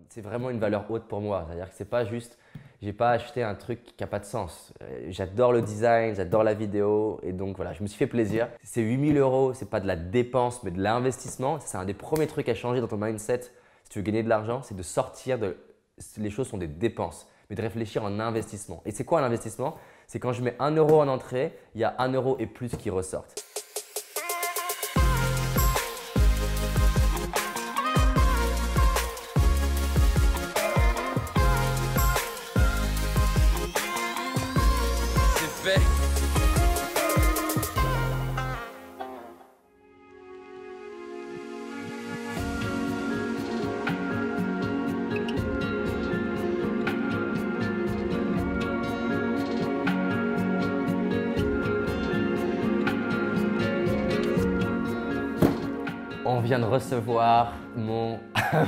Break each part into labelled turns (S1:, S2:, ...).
S1: c'est vraiment une valeur haute pour moi. C'est-à-dire que c'est pas juste, j'ai pas acheté un truc qui n'a pas de sens. J'adore le design, j'adore la vidéo et donc voilà, je me suis fait plaisir. C'est 8 000 €, c'est pas de la dépense mais de l'investissement. C'est un des premiers trucs à changer dans ton mindset si tu veux gagner de l'argent, c'est de sortir de… Les choses sont des dépenses, mais de réfléchir en investissement. Et c'est quoi un investissement? C'est quand je mets 1 € en entrée, il y a 1 € et plus qui ressortent. C'est fait. On vient de recevoir mon,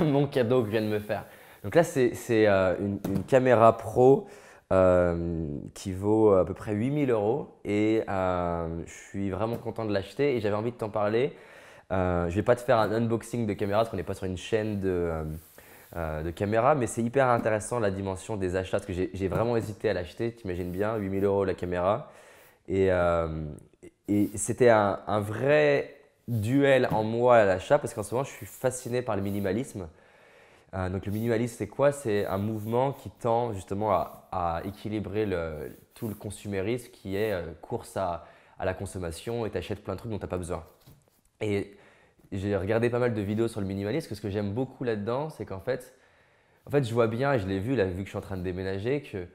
S1: mon cadeau que je viens de me faire. Donc là, c'est une caméra pro qui vaut à peu près 8 000 € et je suis vraiment content de l'acheter et j'avais envie de t'en parler. Je ne vais pas te faire un unboxing de caméra parce qu'on n'est pas sur une chaîne de caméra, mais c'est hyper intéressant la dimension des achats parce que j'ai vraiment hésité à l'acheter. T'imagines bien, 8 000 € la caméra. Et, et c'était un vrai duel en moi à l'achat parce qu'en ce moment, je suis fasciné par le minimalisme. Donc le minimalisme, c'est quoi? C'est un mouvement qui tend justement à équilibrer tout le consumérisme qui est course à la consommation et tu achètes plein de trucs dont tu n'as pas besoin. Et j'ai regardé pas mal de vidéos sur le minimalisme. Ce que j'aime beaucoup là-dedans, c'est qu'en fait, je vois bien et je l'ai vu là, vu que je suis en train de déménager, que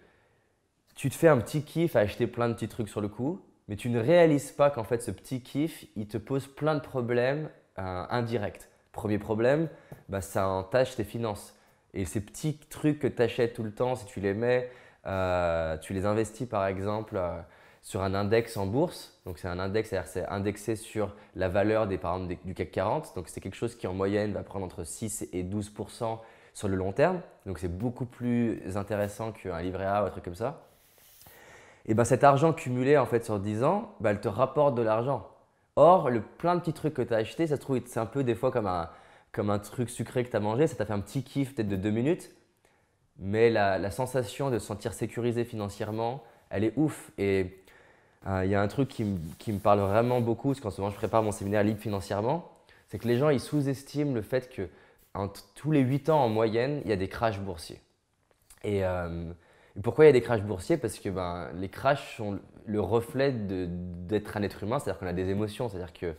S1: tu te fais un petit kiff à acheter plein de petits trucs sur le coup, mais tu ne réalises pas qu'en fait ce petit kiff, il te pose plein de problèmes indirects. Premier problème, bah, ça entache tes finances. Et ces petits trucs que tu achètes tout le temps, si tu les mets, tu les investis par exemple sur un index en bourse. Donc c'est un index, c'est-à-dire c'est indexé sur la valeur par exemple, du CAC 40. Donc c'est quelque chose qui en moyenne va prendre entre 6 et 12% sur le long terme. Donc c'est beaucoup plus intéressant qu'un livret A ou un truc comme ça. Et ben cet argent cumulé en fait sur 10 ans, ben, elle te rapporte de l'argent. Or, le plein de petits trucs que tu as achetés, ça se trouve, c'est un peu des fois comme un truc sucré que tu as mangé, ça t'a fait un petit kiff peut-être de 2 minutes, mais la sensation de se sentir sécurisé financièrement, elle est ouf. Et il y a un truc qui me parle vraiment beaucoup, parce qu'en ce moment je prépare mon séminaire Libre financièrement, c'est que les gens ils sous-estiment le fait que tous les 8 ans en moyenne, il y a des crashs boursiers. Et pourquoi il y a des crashs boursiers? Parce que ben, les crashs sont le reflet d'être un être humain, c'est-à-dire qu'on a des émotions. C'est-à-dire que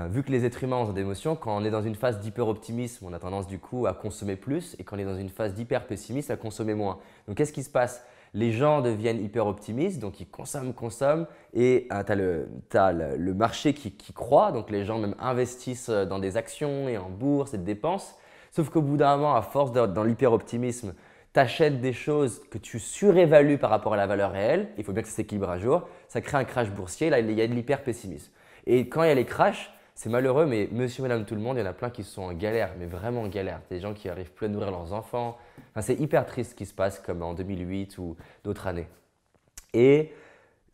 S1: vu que les êtres humains ont des émotions, quand on est dans une phase d'hyper-optimisme, on a tendance du coup à consommer plus et quand on est dans une phase d'hyper-pessimisme, à consommer moins. Donc qu'est-ce qui se passe? Les gens deviennent hyper-optimistes, donc ils consomment et tu as le marché qui croît, donc les gens même investissent dans des actions et en bourse et de dépenses. Sauf qu'au bout d'un moment, à force d'être dans l'hyper-optimisme, tu achètes des choses que tu surévalues par rapport à la valeur réelle, il faut bien que ça s'équilibre un jour, ça crée un crash boursier, là il y a de l'hyper-pessimisme. Et quand il y a les crashs, c'est malheureux, mais monsieur, madame, tout le monde, il y en a plein qui sont en galère, mais vraiment en galère. Des gens qui n'arrivent plus à nourrir leurs enfants. Enfin, c'est hyper triste ce qui se passe comme en 2008 ou d'autres années. Et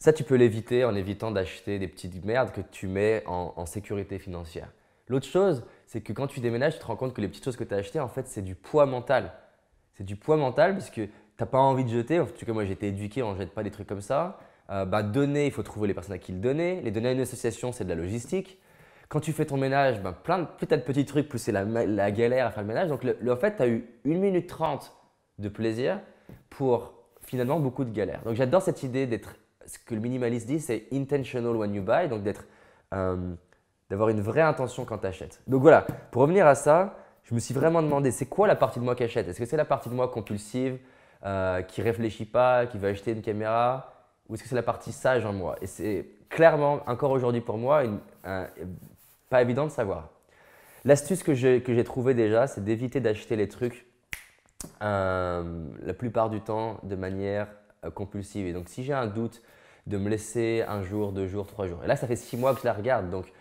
S1: ça, tu peux l'éviter en évitant d'acheter des petites merdes que tu mets en sécurité financière. L'autre chose, c'est que quand tu déménages, tu te rends compte que les petites choses que tu as achetées, en fait, c'est du poids mental. C'est du poids mental parce que tu n'as pas envie de jeter. En tout cas, moi, j'ai été éduqué, on ne jette pas des trucs comme ça. Donner, il faut trouver les personnes à qui le donner. Les donner à une association, c'est de la logistique. Quand tu fais ton ménage, plus tu as de petits trucs, plus c'est la galère à faire le ménage. Donc, en fait, tu as eu 1 minute 30 de plaisir pour finalement beaucoup de galères. Donc, j'adore cette idée d'être, ce que le minimaliste dit, c'est intentional when you buy, donc d'avoir une vraie intention quand tu achètes. Donc voilà, pour revenir à ça, je me suis vraiment demandé, c'est quoi la partie de moi qui achète? Est-ce que c'est la partie de moi compulsive, qui réfléchit pas, qui veut acheter une caméra, ou est-ce que c'est la partie sage en moi? Et c'est clairement, encore aujourd'hui pour moi, pas évident de savoir. L'astuce que j'ai trouvée déjà, c'est d'éviter d'acheter les trucs la plupart du temps de manière compulsive. Et donc, si j'ai un doute, de me laisser 1 jour, 2 jours, 3 jours. Et là, ça fait 6 mois que je la regarde. Donc,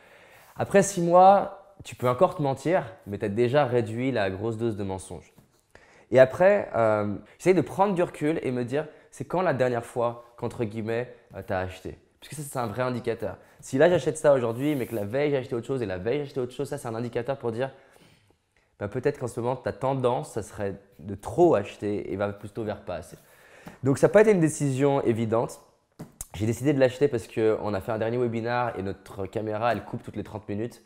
S1: après 6 mois, tu peux encore te mentir, mais tu as déjà réduit la grosse dose de mensonge. Et après, j'essaie de prendre du recul et me dire, c'est quand la dernière fois qu'entre guillemets, tu as acheté? Parce que ça, c'est un vrai indicateur. Si là, j'achète ça aujourd'hui, mais que la veille, j'ai acheté autre chose et la veille, j'ai acheté autre chose, ça, c'est un indicateur pour dire, bah, peut-être qu'en ce moment, ta tendance, ça serait de trop acheter et va plutôt vers pas assez. Donc ça n'a pas été une décision évidente. J'ai décidé de l'acheter parce qu'on a fait un dernier webinar et notre caméra, elle coupe toutes les 30 minutes.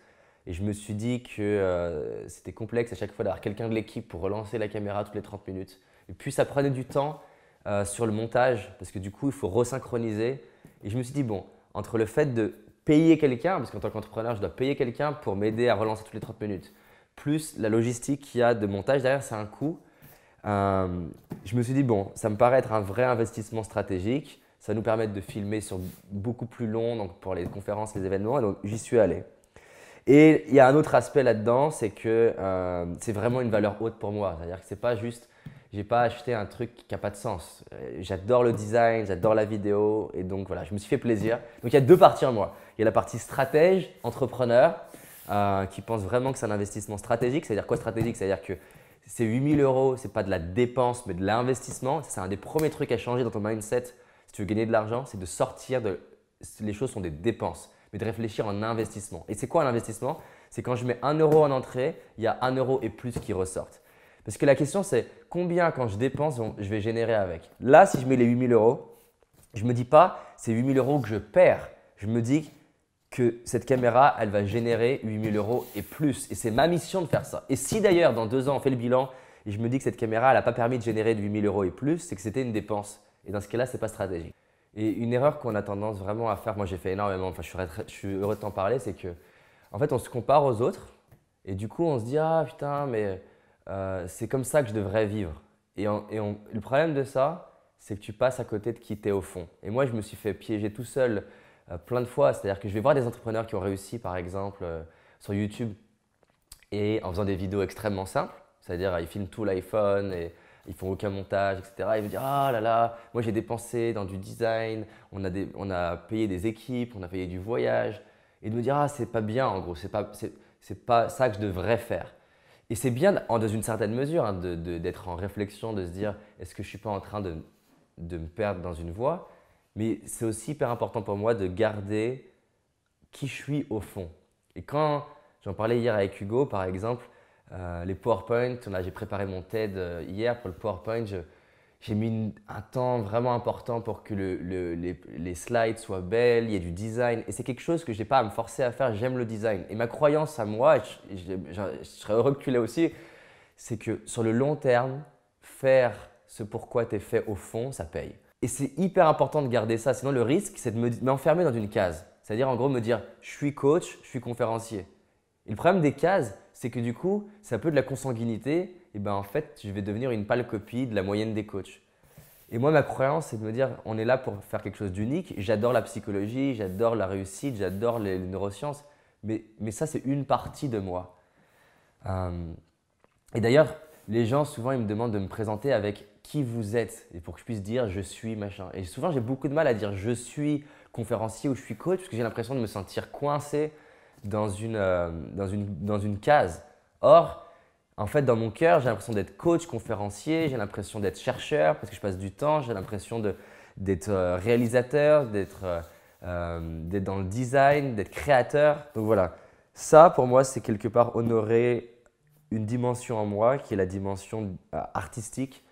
S1: Et je me suis dit que c'était complexe à chaque fois d'avoir quelqu'un de l'équipe pour relancer la caméra toutes les 30 minutes. Et puis ça prenait du temps sur le montage parce que du coup, il faut resynchroniser. Et je me suis dit, bon, entre le fait de payer quelqu'un, parce qu'en tant qu'entrepreneur, je dois payer quelqu'un pour m'aider à relancer toutes les 30 minutes, plus la logistique qu'il y a de montage derrière, c'est un coût. Je me suis dit, bon, ça me paraît être un vrai investissement stratégique. Ça va nous permettre de filmer sur beaucoup plus long, donc pour les conférences, les événements. Et donc, j'y suis allé. Et il y a un autre aspect là-dedans, c'est que c'est vraiment une valeur haute pour moi. C'est-à-dire que c'est pas juste, j'ai pas acheté un truc qui n'a pas de sens. J'adore le design, j'adore la vidéo et donc voilà, je me suis fait plaisir. Donc il y a deux parties en moi. Il y a la partie stratège, entrepreneur, qui pense vraiment que c'est un investissement stratégique. C'est-à-dire quoi stratégique? C'est-à-dire que ces 8 000 €, ce n'est pas de la dépense, mais de l'investissement. C'est un des premiers trucs à changer dans ton mindset si tu veux gagner de l'argent, c'est de sortir de… Les choses sont des dépenses, mais de réfléchir en investissement. Et c'est quoi un investissement? C'est quand je mets 1 € en entrée, il y a 1 € et plus qui ressortent. Parce que la question, c'est combien quand je dépense, je vais générer avec. Là, si je mets les 8 000 €, je ne me dis pas c'est 8 000 € que je perds. Je me dis que cette caméra, elle va générer 8 000 € et plus. Et c'est ma mission de faire ça. Et si d'ailleurs, dans 2 ans, on fait le bilan et je me dis que cette caméra, elle n'a pas permis de générer de 8 000 € et plus, c'est que c'était une dépense. Et dans ce cas-là, ce n'est pas stratégique. Et une erreur qu'on a tendance vraiment à faire, moi j'ai fait énormément, enfin je suis heureux de t'en parler, c'est que en fait on se compare aux autres et du coup on se dit ah putain mais c'est comme ça que je devrais vivre. Le problème de ça, c'est que tu passes à côté de qui t'es au fond. Et moi je me suis fait piéger tout seul plein de fois, c'est-à-dire que je vais voir des entrepreneurs qui ont réussi par exemple sur YouTube et en faisant des vidéos extrêmement simples, c'est-à-dire ils filment tout l'iPhone et ils font aucun montage, etc. Ils vont dire ah là là, moi j'ai dépensé dans du design, on a payé des équipes, on a payé du voyage. Et de me dire ah c'est pas bien en gros, c'est pas ça que je devrais faire. Et c'est bien dans une certaine mesure hein, d'être en réflexion, de se dire est-ce que je ne suis pas en train de me perdre dans une voie. Mais c'est aussi hyper important pour moi de garder qui je suis au fond. Et quand j'en parlais hier avec Hugo par exemple, les PowerPoint, j'ai préparé mon TED hier pour le PowerPoint. J'ai mis un temps vraiment important pour que les slides soient belles, il y ait du design. Et c'est quelque chose que je n'ai pas à me forcer à faire, j'aime le design. Et ma croyance à moi, je serais heureux que tu l'aies aussi, c'est que sur le long terme, faire ce pourquoi tu es fait au fond, ça paye. Et c'est hyper important de garder ça, sinon le risque, c'est de m'enfermer dans une case. C'est-à-dire en gros me dire, je suis coach, je suis conférencier. Et le problème des cases, c'est que du coup, c'est un peu de la consanguinité. Et ben en fait, je vais devenir une pâle copie de la moyenne des coachs. Et moi, ma croyance, c'est de me dire, on est là pour faire quelque chose d'unique. J'adore la psychologie, j'adore la réussite, j'adore les neurosciences. Mais ça, c'est une partie de moi. Et d'ailleurs, les gens, souvent, ils me demandent de me présenter avec qui vous êtes. Et pour que je puisse dire, je suis machin. Et souvent, j'ai beaucoup de mal à dire, je suis conférencier ou je suis coach, parce que j'ai l'impression de me sentir coincé dans une case. Or, en fait, dans mon cœur, j'ai l'impression d'être coach, conférencier, j'ai l'impression d'être chercheur parce que je passe du temps, j'ai l'impression d'être réalisateur, d'être dans le design, d'être créateur. Donc voilà, ça pour moi, c'est quelque part honorer une dimension en moi qui est la dimension artistique.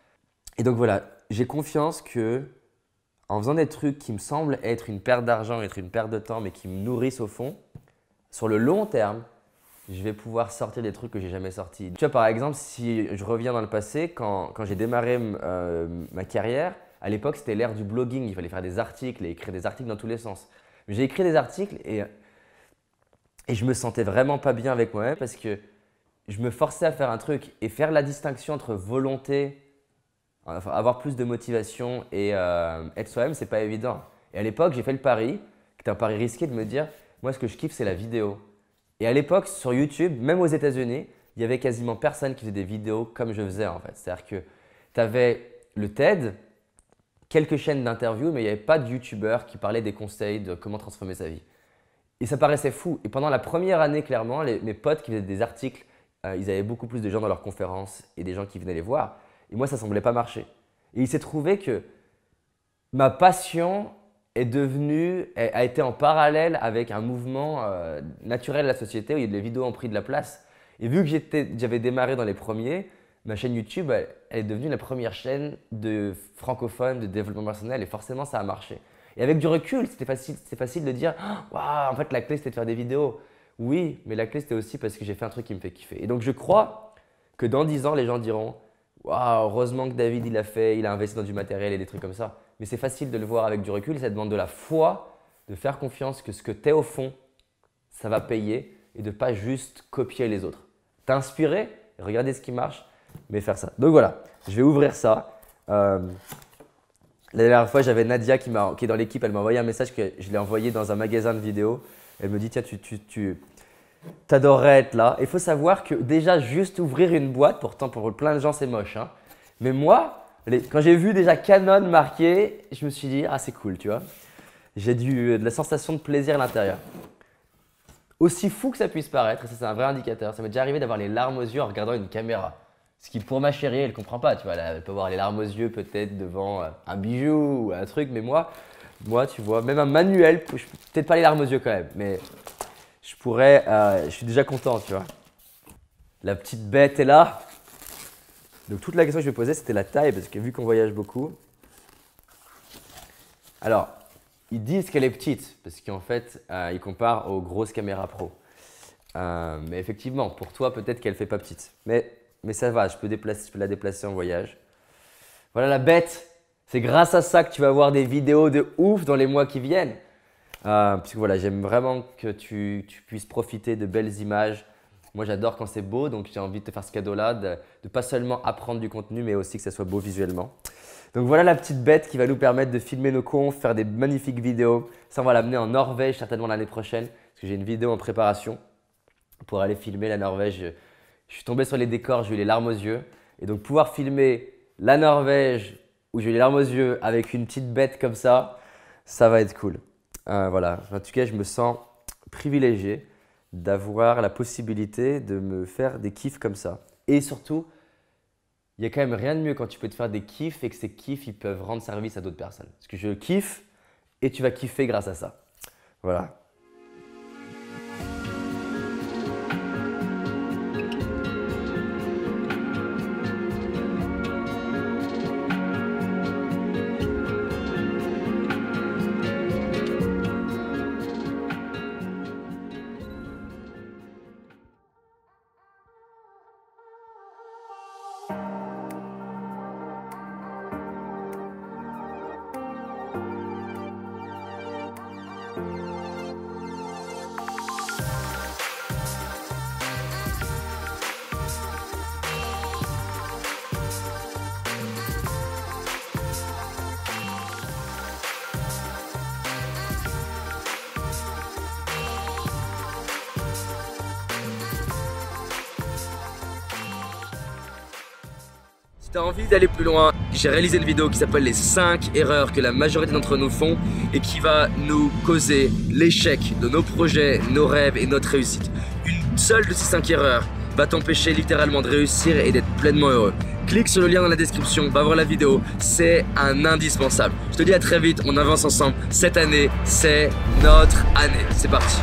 S1: Et donc voilà, j'ai confiance que en faisant des trucs qui me semblent être une perte d'argent, être une perte de temps, mais qui me nourrissent au fond, sur le long terme, je vais pouvoir sortir des trucs que j'ai jamais sortis. Tu vois, par exemple, si je reviens dans le passé, quand j'ai démarré ma carrière, à l'époque, c'était l'ère du blogging. Il fallait faire des articles et écrire des articles dans tous les sens. J'ai écrit des articles et je me sentais vraiment pas bien avec moi-même parce que je me forçais à faire un truc et faire la distinction entre volonté, enfin, avoir plus de motivation et être soi-même, c'est pas évident. Et à l'époque, j'ai fait le pari, qui était un pari risqué de me dire, moi, ce que je kiffe, c'est la vidéo. Et à l'époque, sur YouTube, même aux États-Unis, il y avait quasiment personne qui faisait des vidéos comme je faisais en fait. C'est-à-dire que tu avais le TED, quelques chaînes d'interviews, mais il n'y avait pas de YouTubeurs qui parlaient des conseils de comment transformer sa vie. Et ça paraissait fou. Et pendant la première année, clairement, mes potes qui faisaient des articles, ils avaient beaucoup plus de gens dans leurs conférences et des gens qui venaient les voir. Et moi, ça ne semblait pas marcher. Et il s'est trouvé que ma passion a été en parallèle avec un mouvement naturel de la société où les vidéos ont pris de la place. Et vu que j'avais démarré dans les premiers, ma chaîne YouTube, elle est devenue la première chaîne de francophone de développement personnel et forcément ça a marché. Et avec du recul, c'était facile de dire « Waouh, en fait la clé c'était de faire des vidéos ». Oui, mais la clé c'était aussi parce que j'ai fait un truc qui me fait kiffer. Et donc je crois que dans 10 ans, les gens diront « Waouh, heureusement que David il a investi dans du matériel et des trucs comme ça ». Mais c'est facile de le voir avec du recul, ça demande de la foi, de faire confiance que ce que tu es au fond, ça va payer et de ne pas juste copier les autres. T'inspirer, regarder ce qui marche, mais faire ça. Donc voilà, je vais ouvrir ça. La dernière fois, j'avais Nadia qui est dans l'équipe, elle m'a envoyé un message que je l'ai envoyé dans un magasin de vidéos. Elle me dit, tiens, tu t'adorerais être là. Il faut savoir que déjà, juste ouvrir une boîte, pourtant pour plein de gens, c'est moche. Hein. Mais moi, quand j'ai vu déjà Canon marqué, je me suis dit, ah, c'est cool, tu vois. J'ai de la sensation de plaisir à l'intérieur. Aussi fou que ça puisse paraître, et ça c'est un vrai indicateur, ça m'est déjà arrivé d'avoir les larmes aux yeux en regardant une caméra. Ce qui pour ma chérie, elle ne comprend pas, tu vois, elle peut avoir les larmes aux yeux peut-être devant un bijou ou un truc, mais moi tu vois, même un manuel, peut-être pas les larmes aux yeux quand même, mais je suis déjà content, tu vois. La petite bête est là. Donc toute la question que je vais poser, c'était la taille, parce que vu qu'on voyage beaucoup. Alors, ils disent qu'elle est petite, parce qu'en fait, ils comparent aux grosses caméras pro. Mais effectivement, pour toi, peut-être qu'elle ne fait pas petite. Mais ça va, je peux la déplacer en voyage. Voilà la bête. C'est grâce à ça que tu vas avoir des vidéos de ouf dans les mois qui viennent. Puisque voilà, j'aime vraiment que tu puisses profiter de belles images. Moi, j'adore quand c'est beau, donc j'ai envie de te faire ce cadeau-là, de pas seulement apprendre du contenu, mais aussi que ça soit beau visuellement. Donc voilà la petite bête qui va nous permettre de filmer nos confs, faire des magnifiques vidéos. Ça, on va l'amener en Norvège certainement l'année prochaine, parce que j'ai une vidéo en préparation pour aller filmer la Norvège. Je suis tombé sur les décors, j'ai eu les larmes aux yeux. Et donc pouvoir filmer la Norvège où j'ai eu les larmes aux yeux avec une petite bête comme ça va être cool. Voilà, en tout cas, je me sens privilégié d'avoir la possibilité de me faire des kiffs comme ça. Et surtout, il n'y a quand même rien de mieux quand tu peux te faire des kiffs et que ces kiffs ils peuvent rendre service à d'autres personnes. Parce que je kiffe et tu vas kiffer grâce à ça. Voilà. Si tu as envie d'aller plus loin, j'ai réalisé une vidéo qui s'appelle les 5 erreurs que la majorité d'entre nous font et qui va nous causer l'échec de nos projets, nos rêves et notre réussite. Une seule de ces 5 erreurs va t'empêcher littéralement de réussir et d'être pleinement heureux. Clique sur le lien dans la description, va voir la vidéo, c'est un indispensable. Je te dis à très vite, on avance ensemble. Cette année, c'est notre année. C'est parti.